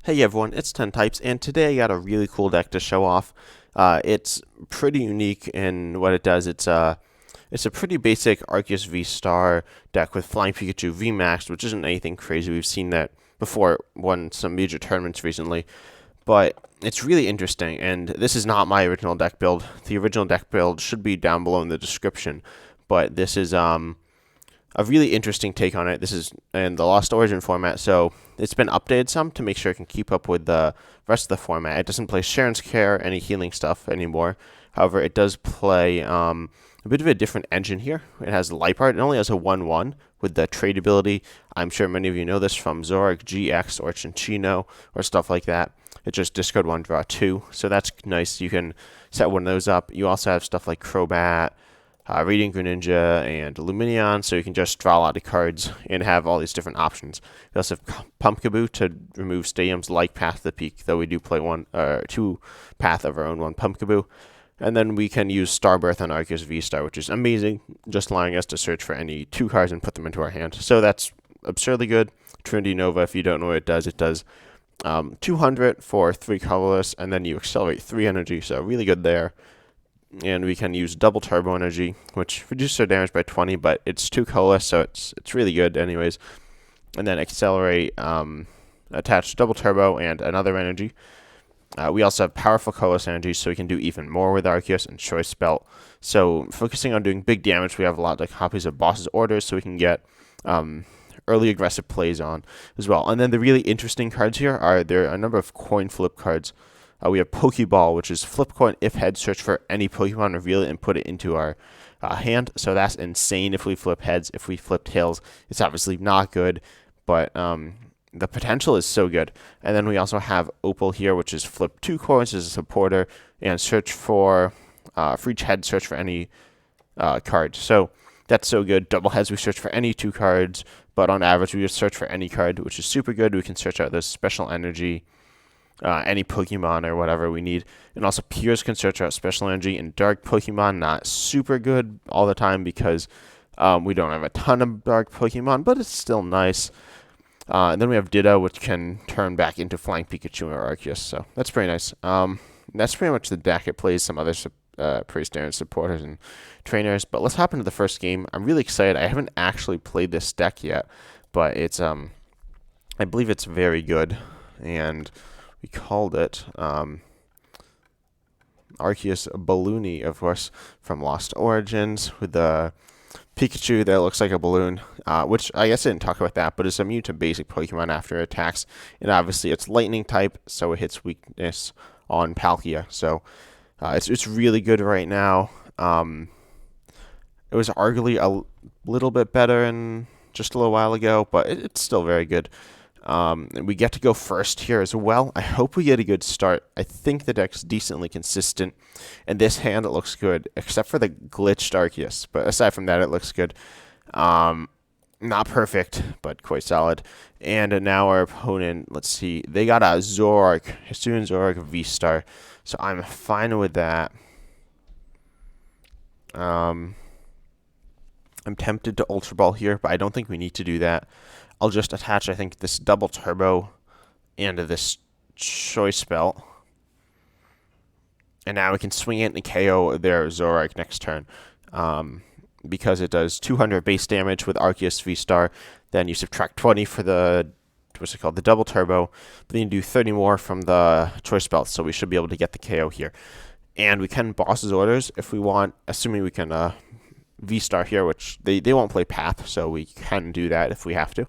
Hey everyone, it's 10 Types, and today I got a really cool deck to show off. It's pretty unique in what it does. It's a pretty basic Arceus VSTAR deck with Flying Pikachu VMAXed, which isn't anything crazy. We've seen that before, won some major tournaments recently, but it's really interesting. And this is not my original deck build. The original deck build should be down below in the description, but this is a really interesting take on it. This is in the Lost Origin format, so it's been updated some to make sure it can keep up with the rest of the format. It doesn't play Sharon's Care, any healing stuff anymore. However, it does play a bit of a different engine here. It has Light Art. It only has a 1/1 with the trade ability. I'm sure many of you know this from Zoroark GX or Chinchino or stuff like that. It just discard 1, draw 2. So that's nice. You can set one of those up. You also have stuff like Crobat, Radiant Greninja, and Lumineon, so you can just draw a lot of cards and have all these different options. We also have Pumpkaboo to remove stadiums like Path of the Peak, though we do play two Path of our own, one Pumpkaboo. And then we can use Starbirth on Arceus V-Star, which is amazing, just allowing us to search for any 2 cards and put them into our hand. So that's absurdly good. Trinity Nova, if you don't know what it does 200 for 3 colorless, and then you accelerate 3 energy, so really good there. And we can use double turbo energy, which reduces our damage by 20, but it's 2 colorless, so it's really good anyways. And then accelerate, attach double turbo and another energy. We also have powerful colorless energy, so we can do even more with Arceus and Choice Belt. So focusing on doing big damage, we have a lot of copies of Boss's Orders, so we can get early aggressive plays on as well. And then the really interesting cards here there are a number of coin flip cards. We have Pokeball, which is flip coin. If heads, search for any Pokemon, reveal it, and put it into our hand. So that's insane if we flip heads. If we flip tails, it's obviously not good, but the potential is so good. And then we also have Opal here, which is flip 2 coins as a supporter, and search for, for each head, search for any card. So that's so good. Double heads, we search for any 2 cards, but on average, we just search for any card, which is super good. We can search out this special energy, any Pokemon or whatever we need. And also Piers can search out special energy, and dark Pokemon not super good all the time because we don't have a ton of dark Pokemon, but it's still nice. And then we have Ditto, which can turn back into Flying Pikachu or Arceus, so that's pretty nice. That's pretty much the deck. It plays some other pretty standard supporters and trainers, but let's hop into the first game. I'm really excited. I haven't actually played this deck yet, but it's I believe it's very good, and we called it Arceus Balloony, of course, from Lost Origins, with the Pikachu that looks like a balloon, which I guess I didn't talk about that, but it's immune to basic Pokemon after it attacks. And obviously it's lightning type, so it hits weakness on Palkia. So it's really good right now. It was arguably a little bit better in just a little while ago, but it's still very good. And we get to go first here as well. I hope we get a good start. I think the deck's decently consistent, and this hand it looks good, except for the glitched Arceus. But aside from that, it looks good. Not perfect, but quite solid. And now our opponent, let's see, they got a Zoroark, Hisuian Zoroark V-Star, so I'm fine with that. I'm tempted to Ultra Ball here, but I don't think we need to do that. I'll just attach, I think, this double turbo and this choice belt. And now we can swing it and KO their Zoroark next turn. Because it does 200 base damage with Arceus V-Star. Then you subtract 20 for the, the double turbo. But then you do 30 more from the choice belt, so we should be able to get the KO here. And we can Boss's Orders if we want, assuming we can V-Star here, which they won't play Path, so we can do that if we have to.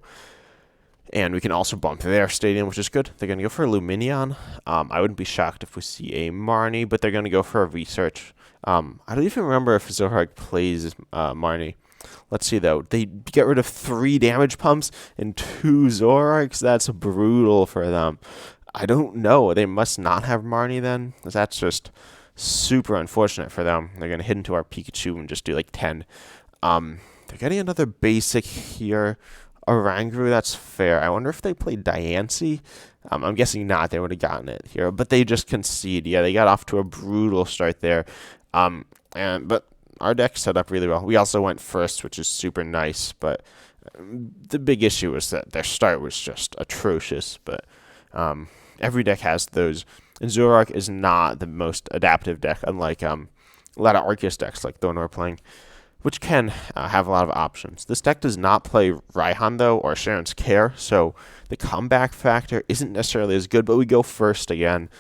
And we can also bump their stadium, which is good. They're going to go for a Lumineon. I wouldn't be shocked if we see a Marnie, but they're going to go for a Research. I don't even remember if Zoroark plays Marnie. Let's see, though. They get rid of 3 damage pumps and 2 Zoroarks. That's brutal for them. I don't know. They must not have Marnie then. That's just super unfortunate for them. They're going to hit into our Pikachu and just do like 10. They're getting another basic here. Oranguru, that's fair. I wonder if they played Diancie. I'm guessing not. They would have gotten it here. But they just concede. Yeah, they got off to a brutal start there. But our deck set up really well. We also went first, which is super nice. But the big issue was that their start was just atrocious. But Every deck has those. And Zoroark is not the most adaptive deck, unlike a lot of Arceus decks like the one we're playing, which can have a lot of options. This deck does not play Raihan, though, or Sharon's Care, so the comeback factor isn't necessarily as good, but we go first again.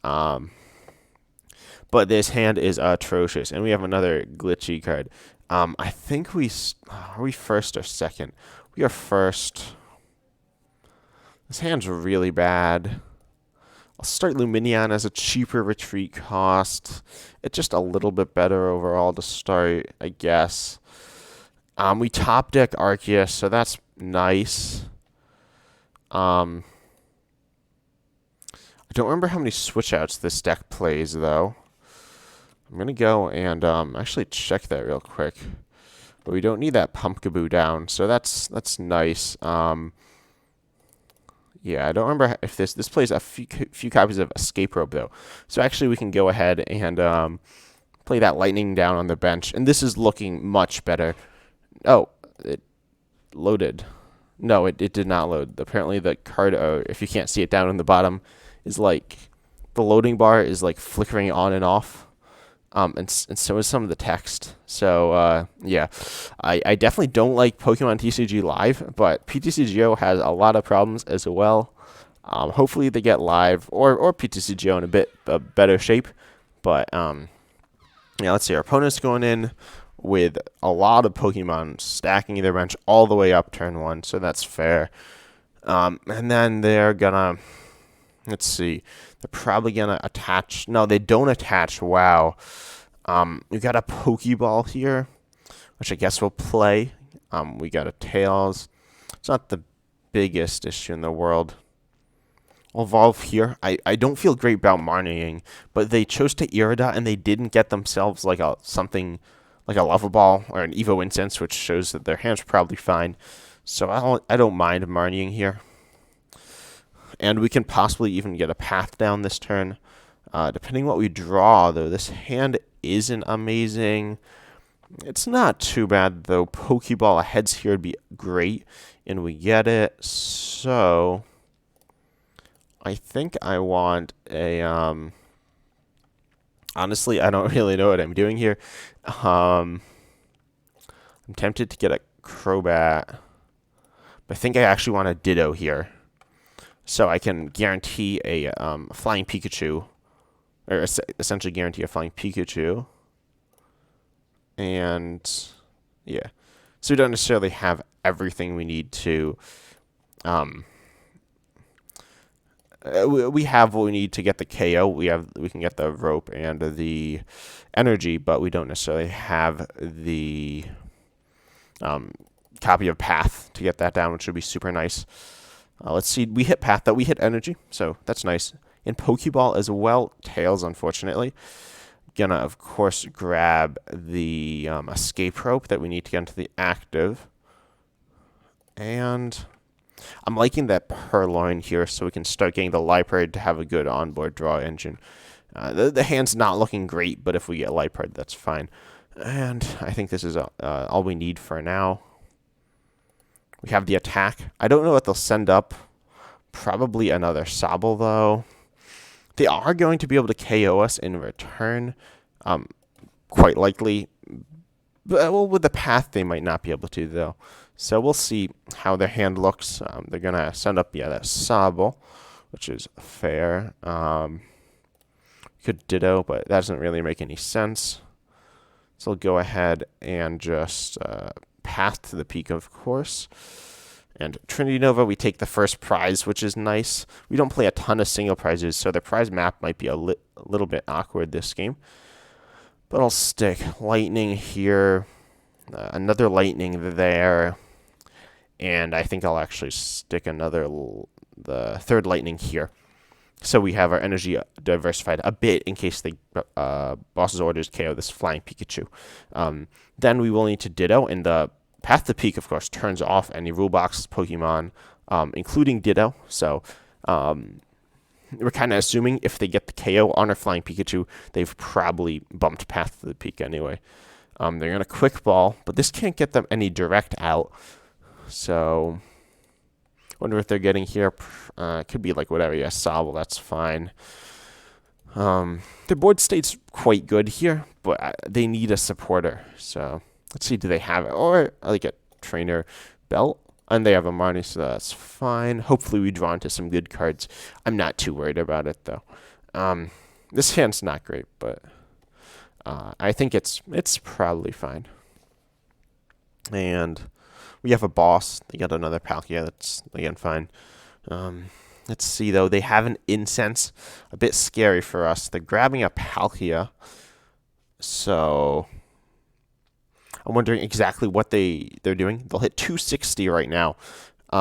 But this hand is atrocious, and we have another glitchy card. I think are we first or second? We are first. This hand's really bad. I'll start Luminion as a cheaper retreat cost. It's just a little bit better overall to start, I guess. We top deck Arceus, so that's nice. I don't remember how many switch outs this deck plays, though. I'm going to go and actually check that real quick. But we don't need that Pumpkaboo down, so that's nice. Yeah, I don't remember if this plays a few copies of Escape Rope, though. So actually we can go ahead and play that Lightning down on the bench. And this is looking much better. Oh, it loaded. No, it did not load. Apparently the card, if you can't see it down in the bottom, is like, the loading bar is like flickering on and off. And so is some of the text. So, yeah, I definitely don't like Pokemon TCG Live, but PTCGO has a lot of problems as well. Hopefully they get Live or PTCGO in a bit better shape. But, yeah, let's see. Our opponent's going in with a lot of Pokemon stacking their bench all the way up turn 1, so that's fair. And then they're gonna... Let's see. They're probably going to attach. No, they don't attach. Wow. We got a Pokeball here, which I guess we'll play. We got a Tails. It's not the biggest issue in the world. We'll evolve here. I don't feel great about Marnieing, but they chose to Irida, and they didn't get themselves like something like a Lava Ball or an Evo Incense, which shows that their hands are probably fine. So I don't mind Marnieing here. And we can possibly even get a path down this turn. Depending what we draw, though, this hand isn't amazing. It's not too bad, though. Pokeball aheads here would be great, and we get it. So I think I want a... honestly, I don't really know what I'm doing here. I'm tempted to get a Crobat, but I think I actually want a Ditto here. So I can guarantee a Flying Pikachu, or essentially guarantee a Flying Pikachu. And, yeah. So we don't necessarily have everything we need to... we have what we need to get the KO. We can get the Rope and the Energy, but we don't necessarily have the copy of Path to get that down, which would be super nice. Let's see. We hit Path, though. We hit Energy, so that's nice. In Pokeball as well, Tails, unfortunately. Gonna, of course, grab the Escape Rope that we need to get into the active. And I'm liking that Purloin here, so we can start getting the Liepard to have a good onboard draw engine. The hand's not looking great, but if we get Liepard, that's fine. And I think this is all we need for now. We have the attack. I don't know what they'll send up. Probably another Sobble, though. They are going to be able to KO us in return. Quite likely. But, well, with the Path, they might not be able to, though. So we'll see how their hand looks. They're going to send up, yeah, that Sobble, which is fair. Could Ditto, but that doesn't really make any sense. So I'll go ahead and just... Path to the peak, of course. And Trinity Nova, we take the first prize, which is nice. We don't play a ton of single prizes, so the prize map might be a little bit awkward this game. But I'll stick Lightning here, another Lightning there, and I think I'll actually stick the third Lightning here. So we have our energy diversified a bit in case the boss's orders KO this Flying Pikachu. Then we will need to Ditto, and the Path to Peak, of course, turns off any Rule Box Pokemon, including Ditto. So we're kind of assuming if they get the KO on our Flying Pikachu, they've probably bumped Path to the Peak anyway. They're going to Quick Ball, but this can't get them any direct out. So Wonder what they're getting here. Could be like whatever. Yeah, Sobble, that's fine. Their board state's quite good here, but they need a supporter. So let's see, do they have it? Or like a trainer belt? And they have a Marnie, so that's fine. Hopefully we draw into some good cards. I'm not too worried about it, though. This hand's not great, but I think it's probably fine. And we have a boss. They got another Palkia. That's, again, fine. Let's see, though. They have an Incense. A bit scary for us. They're grabbing a Palkia. So I'm wondering exactly what they're doing. They'll hit 260 right now.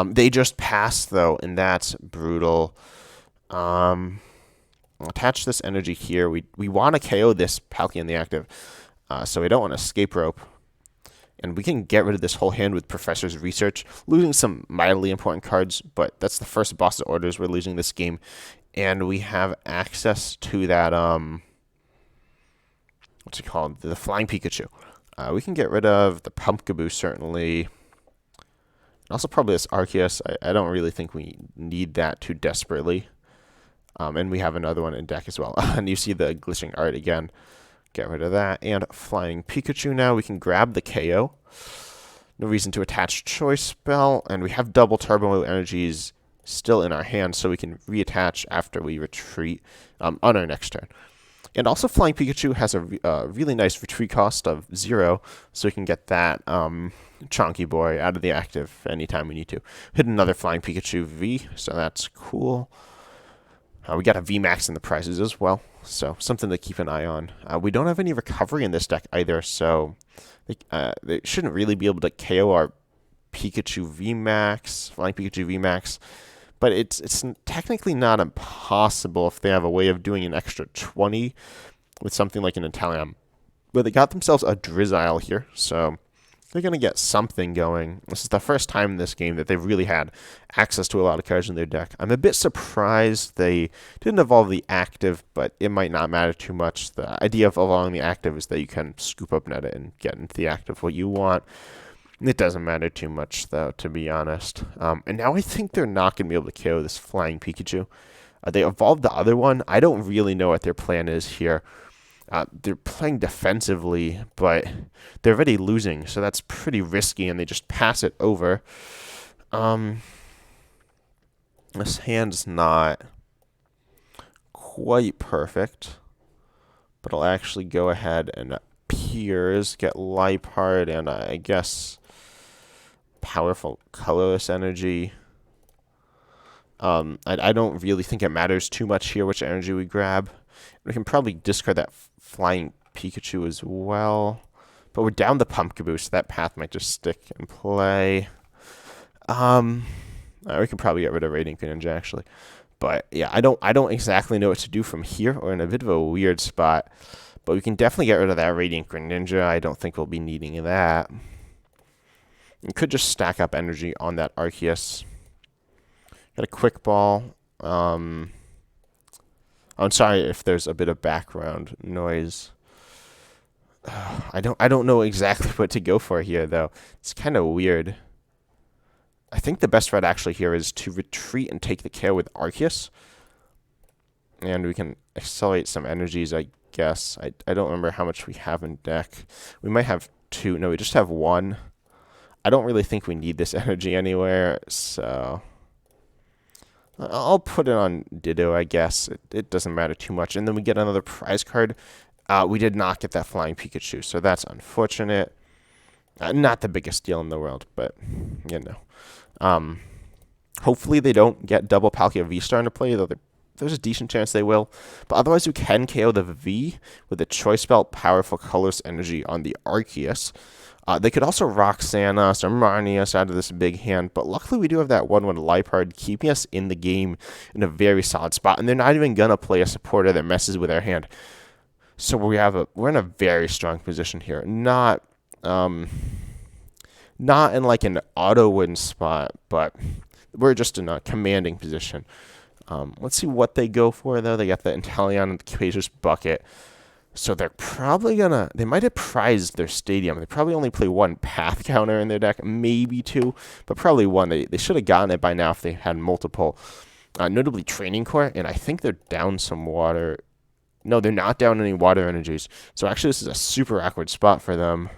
They just passed, though, and that's brutal. I'll attach this energy here. We want to KO this Palkia in the active, so we don't want to escape rope. And we can get rid of this whole hand with Professor's Research, losing some mildly important cards, but that's the first boss of orders we're losing this game. And we have access to that, what's it called? The Flying Pikachu. We can get rid of the Pumpkaboo, certainly. Also probably this Arceus. I don't really think we need that too desperately. And we have another one in deck as well. And you see the glitching art again. Get rid of that. And Flying Pikachu now. We can grab the KO. No reason to attach Choice Spell. And we have double Turbo Energies still in our hand, so we can reattach after we retreat on our next turn. And also Flying Pikachu has a really nice retreat cost of 0, so we can get that Chonky Boy out of the active anytime we need to. Hit another Flying Pikachu V, so that's cool. We got a VMAX in the prizes as well, so something to keep an eye on. We don't have any recovery in this deck either, so they shouldn't really be able to KO our Pikachu VMAX, Flying Pikachu VMAX. But it's technically not impossible if they have a way of doing an extra 20 with something like an Inteleon. But they got themselves a Drizzile here, so they're going to get something going. This is the first time in this game that they've really had access to a lot of cards in their deck. I'm a bit surprised they didn't evolve the active, but it might not matter too much. The idea of evolving the active is that you can scoop up Netta and get into the active what you want. It doesn't matter too much, though, to be honest. And now I think they're not going to be able to KO this Flying Pikachu. They evolved the other one. I don't really know what their plan is here. They're playing defensively, but they're already losing, so that's pretty risky, and they just pass it over. This hand's not quite perfect, but I'll actually go ahead and Piers, get Liepard, and I guess powerful colorless energy. I don't really think it matters too much here which energy we grab. We can probably discard that Flying Pikachu as well. But we're down the Pumpkaboo, so that path might just stick and play. We can probably get rid of Radiant Greninja, actually. But yeah, I don't exactly know what to do from here. We're in a bit of a weird spot. But we can definitely get rid of that Radiant Greninja. I don't think we'll be needing that. You could just stack up energy on that Arceus. Got a Quick Ball. I'm sorry if there's a bit of background noise. I don't know exactly what to go for here, though. It's kind of weird. I think the best route actually here is to retreat and take the KO with Arceus. And we can accelerate some energies, I guess. I don't remember how much we have in deck. We might have 2. No, we just have 1. I don't really think we need this energy anywhere, so I'll put it on Ditto, I guess. It doesn't matter too much. And then we get another prize card. We did not get that Flying Pikachu, so that's unfortunate. Not the biggest deal in the world, but, you know. Hopefully they don't get double Palkia VSTAR into play, though there's a decent chance they will. But otherwise, we can KO the V with a Choice Belt, Powerful Colorless Energy on the Arceus. They could also Roxanne us or Marnie us out of this big hand, but luckily we do have that 1/1 Liepard keeping us in the game in a very solid spot, and they're not even going to play a supporter that messes with our hand. So we're in a very strong position here. Not in like an auto win spot, but we're just in a commanding position. Let's see what they go for, though. They got the Inteleon and the Capacious Bucket. So they're probably gonna. They might have prized their stadium. They probably only play one path counter in their deck, maybe two, but probably one. They should have gotten it by now if they had multiple. Notably Training Core, and I think they're down some water. No, they're not down any water energies. So actually, this is a super awkward spot for them.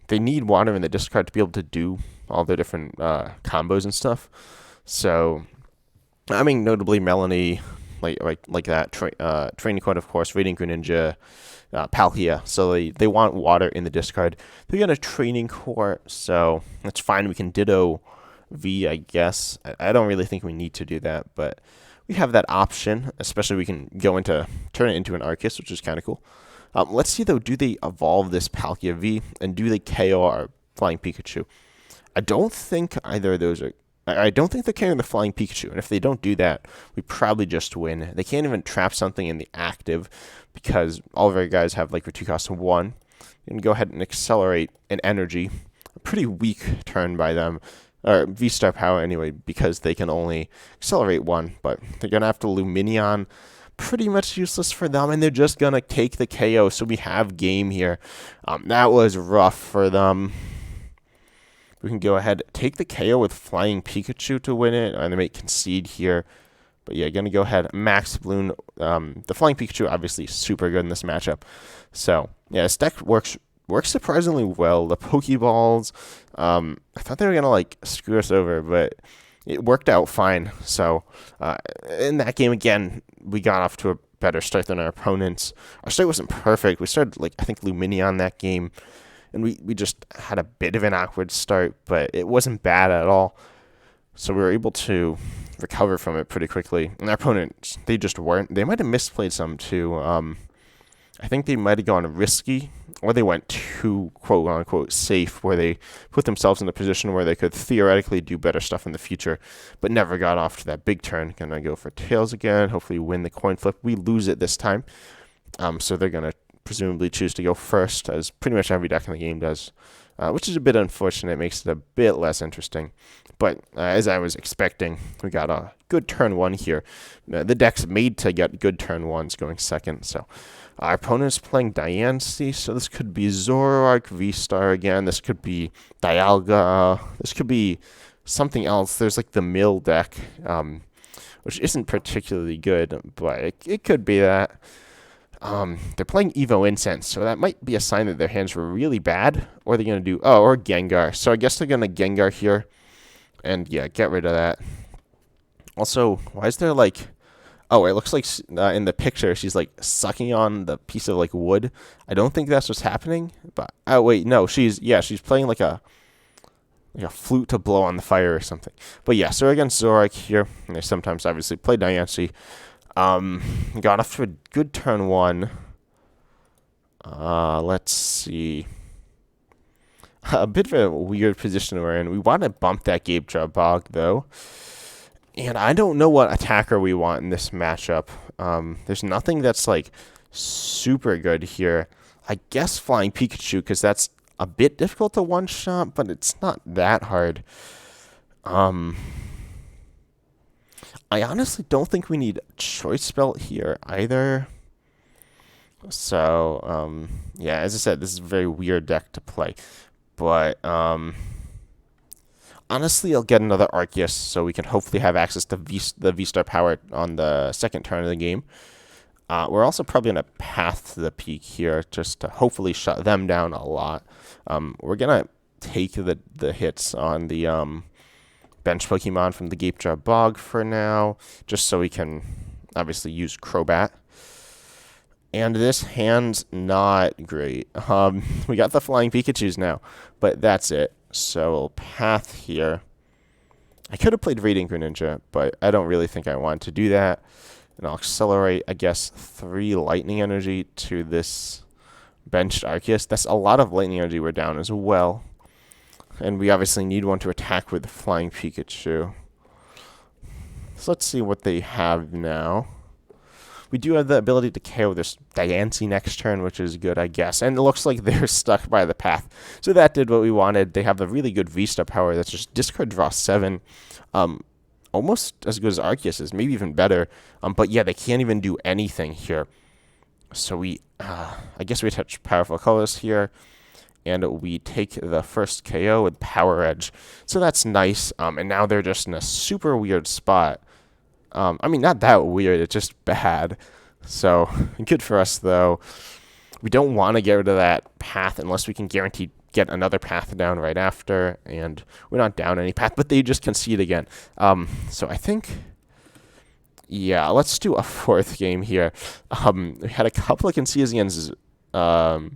They need water in the discard to be able to do all their different combos and stuff. So, I mean, notably Melanie, like that. Training Core, of course, Radiant Greninja, Palkia. So they want water in the discard. They got a Training Core, so that's fine. We can Ditto V, I guess. I don't really think we need to do that, but we have that option. Especially we can turn it into an Arceus, which is kind of cool. Let's see though, do they evolve this Palkia V and do they KO our Flying Pikachu? I don't think either of those are. I don't think they're carrying the Flying Pikachu, and if they don't do that, we probably just win. They can't even trap something in the active because all of our guys have like for 2 costs 1. You can go ahead and accelerate an energy. A pretty weak turn by them. Or V-Star power anyway, because they can only accelerate 1, but they're going to have to Lumineon. Pretty much useless for them, and they're just going to take the KO, so we have game here. That was rough for them. We can go ahead, take the KO with Flying Pikachu to win it, and they may concede here. But yeah, going to go ahead, Max Balloon. The Flying Pikachu, obviously, super good in this matchup. So, yeah, this deck works surprisingly well. The Pokeballs, I thought they were going to, like, screw us over, but it worked out fine. So, in that game, again, we got off to a better start than our opponents. Our start wasn't perfect. We started, like, I think Lumineon that game, and we just had a bit of an awkward start, but it wasn't bad at all. So we were able to recover from it pretty quickly. And our opponents, they just weren't. They might have misplayed some, too. I think they might have gone risky, or they went too quote-unquote safe, where they put themselves in a position where they could theoretically do better stuff in the future, but never got off to that big turn. Gonna go for Tails again, hopefully win the coin flip. We lose it this time, so they're gonna presumably choose to go first, as pretty much every deck in the game does, which is a bit unfortunate. It makes it a bit less interesting. But as I was expecting, we got a good turn 1 here. The deck's made to get good turn 1s going second, so our opponent's playing Diancie, so this could be Zoroark, V-Star again. This could be Dialga. This could be something else. There's like the Mill deck, which isn't particularly good, but it could be that. They're playing Evo Incense, so that might be a sign that their hands were really bad. Or they're going to do, or Gengar. So I guess they're going to Gengar here. And yeah, get rid of that. Also, why is there like, oh, it looks like in the picture, she's like sucking on the piece of like wood. I don't think that's what's happening. But, oh wait, no, she's playing like a flute to blow on the fire or something. But yeah, so against Zoroark here, and they sometimes obviously play Diancie. Got off to a good turn 1. Let's see. A bit of a weird position we're in. We want to bump that Gabe Bog, though. And I don't know what attacker we want in this matchup. There's nothing that's, like, super good here. I guess Flying Pikachu, because that's a bit difficult to one-shot, but it's not that hard. I honestly don't think we need Choice Belt here either. So, yeah, as I said, this is a very weird deck to play. But, honestly, I'll get another Arceus so we can hopefully have access to the V-Star power on the second turn of the game. We're also probably going to path to the peak here just to hopefully shut them down a lot. We're going to take the hits on the bench Pokemon from the Gape Bog for now, just so we can obviously use Crobat. And this hand's not great. We got the Flying Pikachus now, but that's it. So we'll path here. I could have played Radiant Greninja, but I don't really think I want to do that. And I'll accelerate, I guess, 3 Lightning Energy to this benched Arceus. That's a lot of Lightning Energy we're down as well. And we obviously need one to attack with the Flying Pikachu. So let's see what they have now. We do have the ability to KO this Diancie next turn, which is good, I guess. And it looks like they're stuck by the path. So that did what we wanted. They have the really good V-Star power that's just discard draw 7. Almost as good as Arceus is, maybe even better. But yeah, they can't even do anything here. So I guess we attach powerful colors here, and we take the first KO with Power Edge. So that's nice. And now they're just in a super weird spot. I mean, not that weird, it's just bad. So, good for us, though. We don't want to get rid of that path unless we can guarantee get another path down right after, and we're not down any path, but they just concede again. So I think, yeah, let's do a fourth game here. We had a couple of concedes against Zorak.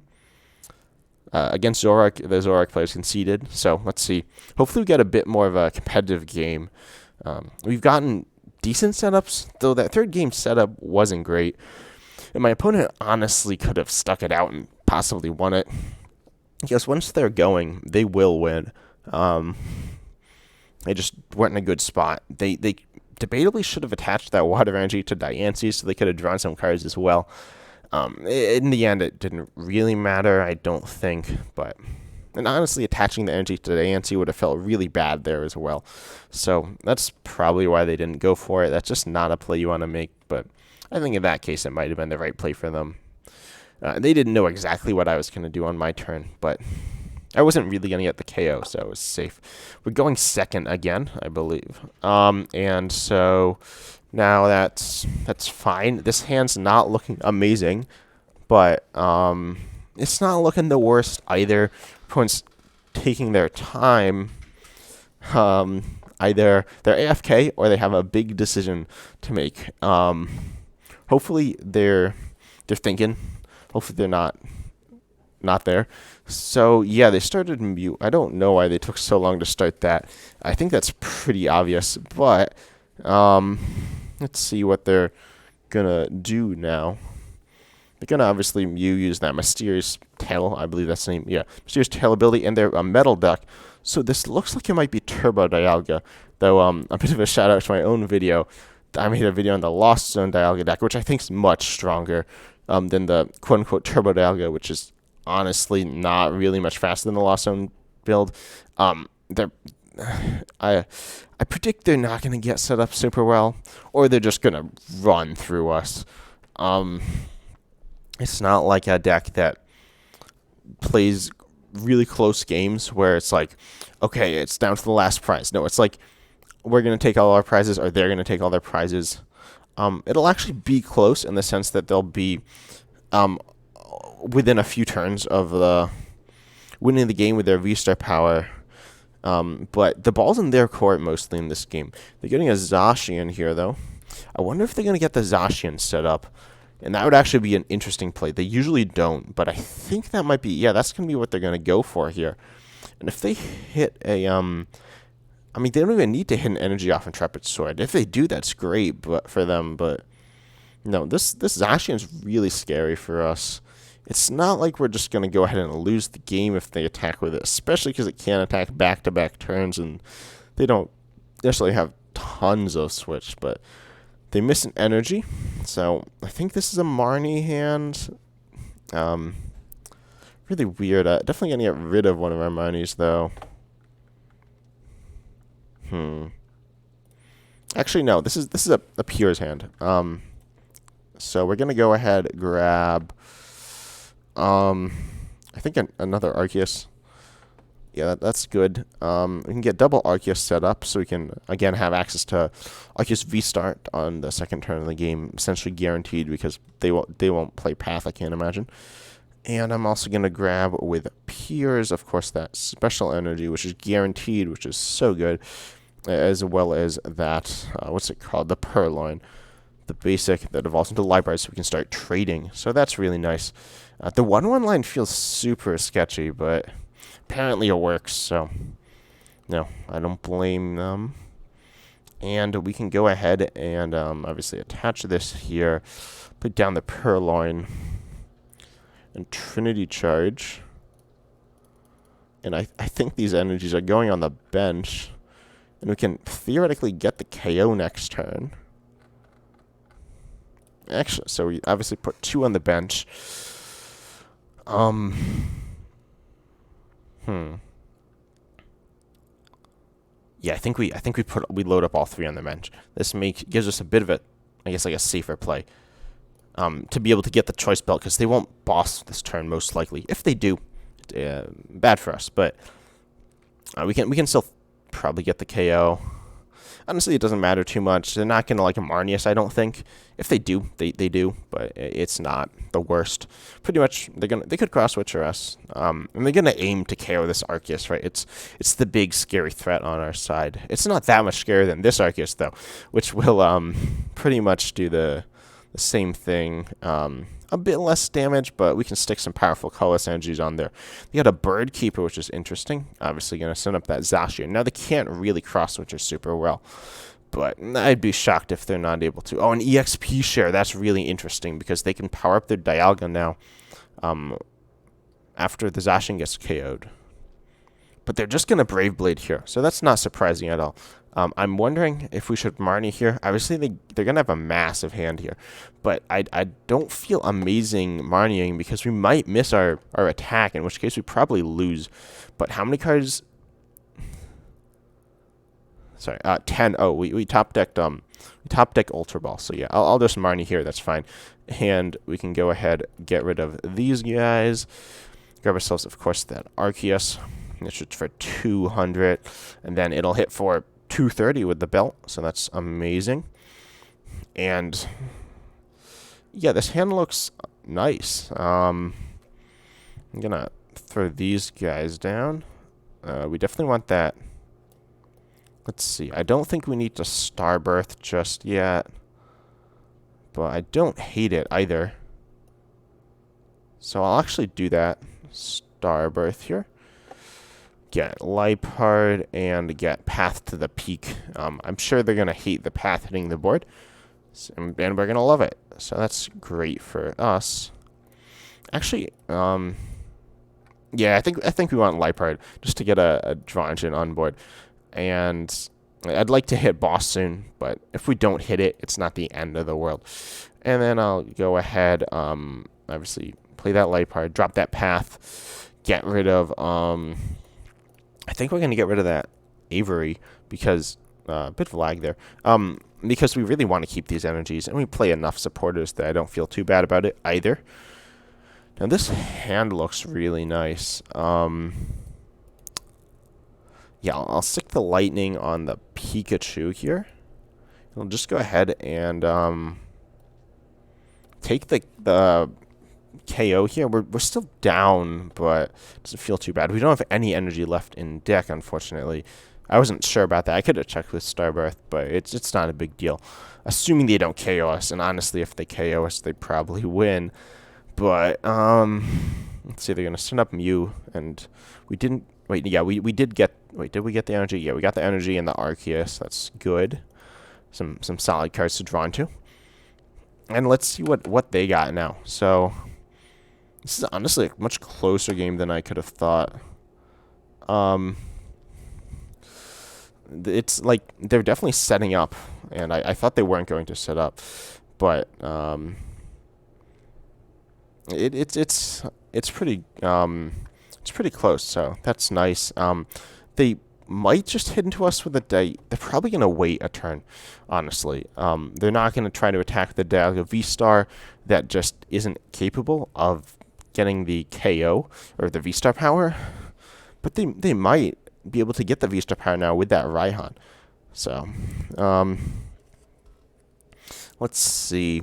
The Zorak players conceded, so let's see. Hopefully we get a bit more of a competitive game. We've gotten decent setups, though that third game setup wasn't great. And my opponent honestly could have stuck it out and possibly won it. Because once they're going, they will win. They just weren't in a good spot. They debatably should have attached that water energy to Diancie so they could have drawn some cards as well. In the end, it didn't really matter, I don't think. And honestly, attaching the energy to Diancie would have felt really bad there as well. So that's probably why they didn't go for it. That's just not a play you want to make, but I think in that case, it might have been the right play for them. They didn't know exactly what I was going to do on my turn, but I wasn't really going to get the KO, so it was safe. We're going second again, I believe. And so now that's fine. This hand's not looking amazing, but it's not looking the worst either. Opponents taking their time. Either they're AFK or they have a big decision to make. Hopefully they're thinking. Hopefully they're not there. So yeah, they started mute. I don't know why they took so long to start that. I think that's pretty obvious. But let's see what they're gonna do now. They're gonna obviously use that mysterious tail. I believe that's the name. Yeah, mysterious tail ability, and they're a metal deck. So this looks like it might be Turbo Dialga. Though a bit of a shout out to my own video. I made a video on the Lost Zone Dialga deck, which I think is much stronger than the quote-unquote Turbo Dialga, which is honestly not really much faster than the Lost Zone build. I predict they're not going to get set up super well, or they're just going to run through us. It's not like a deck that plays really close games where it's like, okay, it's down to the last prize. No, it's like we're going to take all our prizes, or they're going to take all their prizes. It'll actually be close in the sense that they'll be within a few turns of winning the game with their V-Star power. But the ball's in their court mostly in this game. They're getting a Zacian here, though. I wonder if they're going to get the Zacian set up. And that would actually be an interesting play. They usually don't, but I think that might be, yeah, that's going to be what they're going to go for here. And if they hit a, I mean, they don't even need to hit an energy off Intrepid Sword. If they do, that's great for them, but no, this Zacian's really scary for us. It's not like we're just going to go ahead and lose the game if they attack with it, especially because it can't attack back-to-back turns, and they don't necessarily have tons of switch, but they miss an energy, so I think this is a Marnie hand. Really weird. Definitely going to get rid of one of our Marnies, though. Actually, no, this is a Pure's hand. So we're going to go ahead and grab, I think another Arceus. Yeah, that's good. We can get double Arceus set up, so we can, again, have access to Arceus VSTAR on the second turn of the game, essentially guaranteed, because they won't play Path, I can't imagine. And I'm also going to grab with Piers, of course, that special energy, which is guaranteed, which is so good, as well as that, what's it called, the Purloin, the basic that evolves into Library, so we can start trading. So that's really nice. The 1/1 line feels super sketchy, but apparently it works, so no, I don't blame them. And we can go ahead and obviously attach this here, put down the Purloin and Trinity Charge. And I think these energies are going on the bench, and we can theoretically get the KO next turn. Actually, so we obviously put 2 on the bench. Yeah, I think we load up all 3 on the bench. This gives us a bit of a, I guess, like a safer play. to be able to get the choice belt, because they won't boss this turn most likely. If they do, bad for us, but we can still probably get the KO. Honestly, it doesn't matter too much. They're not going to like a Marnius, I don't think. If they do, they do, but it's not the worst. Pretty much, they could cross switcher us, and they're gonna aim to KO this Arceus, right? It's the big scary threat on our side. It's not that much scarier than this Arceus though, which will pretty much do the same thing. A bit less damage, but we can stick some powerful colorless energies on there. They got a Bird Keeper, which is interesting. Obviously, going to send up that Zacian. Now, they can't really cross-switch super well, but I'd be shocked if they're not able to. Oh, an EXP share. That's really interesting because they can power up their Dialga now after the Zacian gets KO'd. But they're just going to Brave Blade here, so that's not surprising at all. I'm wondering if we should Marnie here. Obviously, they're going to have a massive hand here. But I don't feel amazing Marnieing because we might miss our attack, in which case we probably lose. But how many cards? Sorry, 10. Oh, we top decked Ultra Ball. So yeah, I'll just Marnie here. That's fine. And we can go ahead, get rid of these guys. Grab ourselves, of course, that Arceus. It's for 200, and then it'll hit for 230 with the belt, so that's amazing. And yeah, this hand looks nice. I'm gonna throw these guys down. We definitely want that. Let's see. I don't think we need to Star Birth just yet, but I don't hate it either. So I'll actually do that. Star Birth here. Get Lipard and get Path to the Peak. I'm sure they're going to hate the Path hitting the board, and we're going to love it. So that's great for us. Actually, yeah, I think we want Lipard just to get a draw engine on board. And I'd like to hit boss soon, but if we don't hit it, it's not the end of the world. And then I'll go ahead, obviously, play that Lipard, drop that Path, get rid of... I think we're going to get rid of that Avery because a bit of lag there. Because we really want to keep these energies, and we play enough supporters that I don't feel too bad about it either. Now this hand looks really nice. Yeah, I'll stick the lightning on the Pikachu here. I'll just go ahead and take the KO here. We're still down, but it doesn't feel too bad. We don't have any energy left in deck, unfortunately. I wasn't sure about that. I could have checked with Starbirth, but it's not a big deal. Assuming they don't KO us, and honestly, if they KO us, they probably win. But, let's see, they're going to send up Mew, and we didn't... Wait, yeah, we did get... Wait, did we get the energy? Yeah, we got the energy and the Arceus. That's good. Some solid cards to draw into. And let's see what they got now. So... This is honestly a much closer game than I could have thought. It's like they're definitely setting up, and I thought they weren't going to set up, but it's pretty close. So that's nice. They might just hit into us with a day. They're probably gonna wait a turn. Honestly, they're not gonna try to attack the Dialga VSTAR that just isn't capable of getting the KO or the VSTAR power, but they might be able to get the VSTAR power now with that Raihan. So, let's see.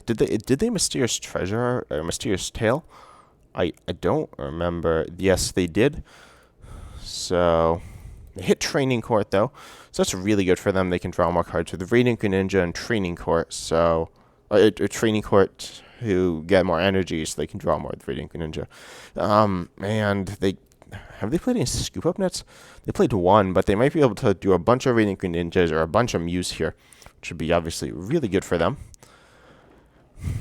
Did they Mysterious Treasure or Mysterious Tail? I don't remember. Yes, they did. So they hit Training Court though, so that's really good for them. They can draw more cards with the Radiant Greninja and Training Court. So, Training Court who get more energy, so they can draw more with Radiant Greninja. And they played any Scoop Up Nets? They played one, but they might be able to do a bunch of Radiant Greninjas or a bunch of Mews here, which would be obviously really good for them.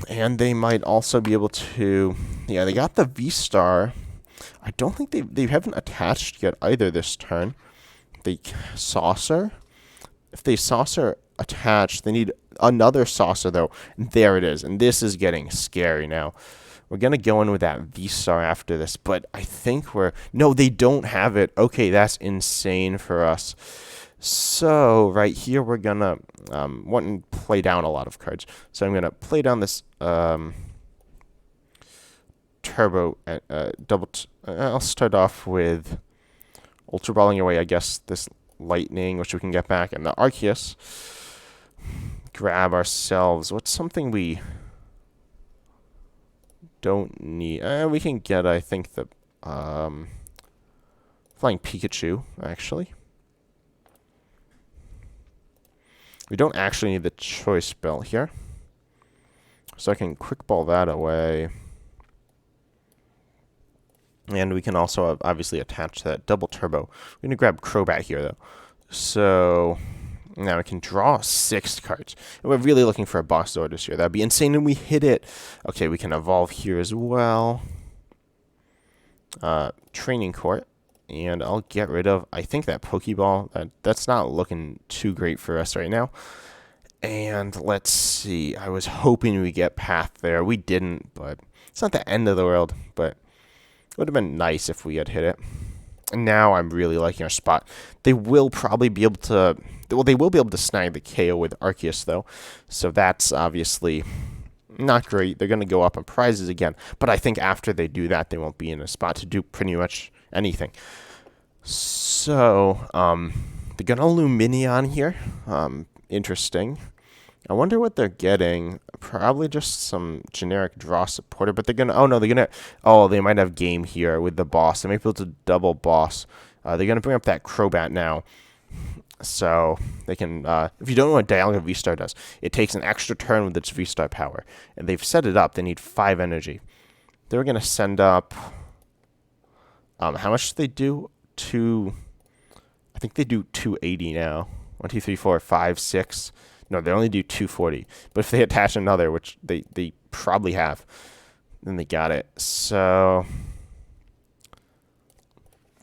And they might also be able to... Yeah, they got the V-Star. I don't think they haven't attached yet either this turn. They Saucer. If they Saucer attach, they need another Saucer, though. And there it is. And this is getting scary now. We're going to go in with that V-Star after this, but I think we're... No, they don't have it. Okay, that's insane for us. So right here we're gonna want to play down a lot of cards. So I'm gonna play down this turbo double. I'll start off with ultra balling away, I guess, this lightning, which we can get back, and the Arceus. Grab ourselves. What's something we don't need? We can get, I think, the flying Pikachu, actually. We don't actually need the choice belt here. So I can quick ball that away. And we can also obviously attach that double turbo. We're going to grab Crobat here, though. So now we can draw 6 cards. And we're really looking for a boss orders here. That'd be insane, and we hit it. Okay, we can evolve here as well. Training Court. And I'll get rid of, I think, that Pokeball. That's not looking too great for us right now. And let's see. I was hoping we get Path there. We didn't, but it's not the end of the world. But it would have been nice if we had hit it. And now I'm really liking our spot. They will probably be able to... Well, they will be able to snag the KO with Arceus, though. So that's obviously not great. They're going to go up on prizes again. But I think after they do that, they won't be in a spot to do pretty much anything. So, they're going to Lumineon here. Interesting. I wonder what they're getting. Probably just some generic draw supporter, but they're going to... Oh, no, they're going to... Oh, they might have game here with the boss. They might be able to double boss. They're going to bring up that Crobat now. So, they can... if you don't know what Dialga V-Star does, it takes an extra turn with its V-Star power. And they've set it up. They need 5 energy. They were going to send up... how much do they do? I think they do 280 now. 1, 2, 3, 4, 5, 6... No, they only do 240. But if they attach another, which they probably have, then they got it. So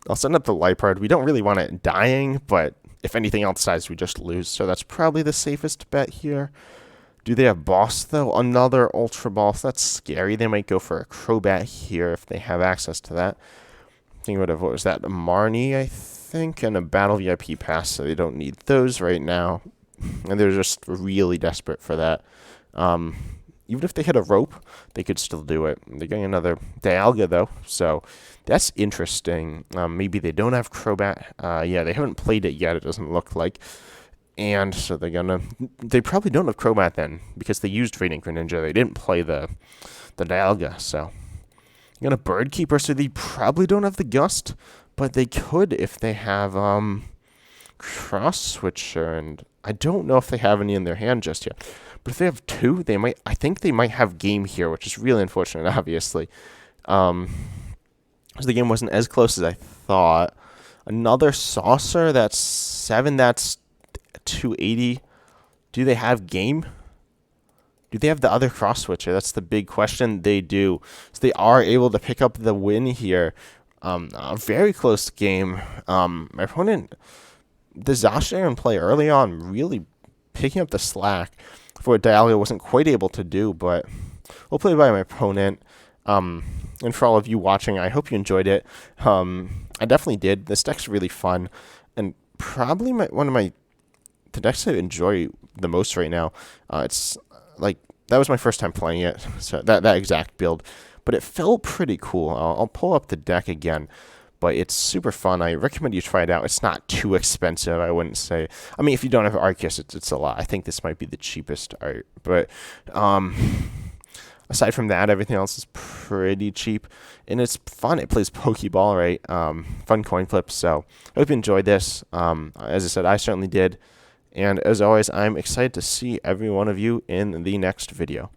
I'll send up the Liepard. We don't really want it dying, but if anything else dies, we just lose. So that's probably the safest bet here. Do they have boss, though? Another Ultra Ball. So that's scary. They might go for a Crobat here if they have access to that. I think what was that? A Marnie, I think, and a Battle VIP Pass, so they don't need those right now. And they're just really desperate for that. Even if they hit a rope, they could still do it. They're getting another Dialga, though, so that's interesting. Maybe they don't have Crobat. Yeah, they haven't played it yet, it doesn't look like. And so they're going to... They probably don't have Crobat then, because they used Radiant Greninja. They didn't play the Dialga, so... They're going to Bird Keeper, so they probably don't have the Gust, but they could if they have Cross Switcher, and I don't know if they have any in their hand just yet. But if they have 2, they might. I think they might have game here, which is really unfortunate, obviously. So the game wasn't as close as I thought. Another Saucer, that's 7, that's 280. Do they have game? Do they have the other Cross Switcher? That's the big question. They do. So they are able to pick up the win here. A very close game. My opponent... The Zacian play early on really picking up the slack for what Dialga wasn't quite able to do, but we'll play by my opponent. And for all of you watching, I hope you enjoyed it. I definitely did. This deck's really fun, and probably the decks I enjoy the most right now. It's like that was my first time playing it, so that exact build, but it felt pretty cool. I'll pull up the deck again. But it's super fun. I recommend you try it out. It's not too expensive, I wouldn't say. I mean, if you don't have Arceus, it's a lot. I think this might be the cheapest art. But aside from that, everything else is pretty cheap. And it's fun. It plays Pokeball, right? Fun coin flips. So I hope you enjoyed this. As I said, I certainly did. And as always, I'm excited to see every one of you in the next video.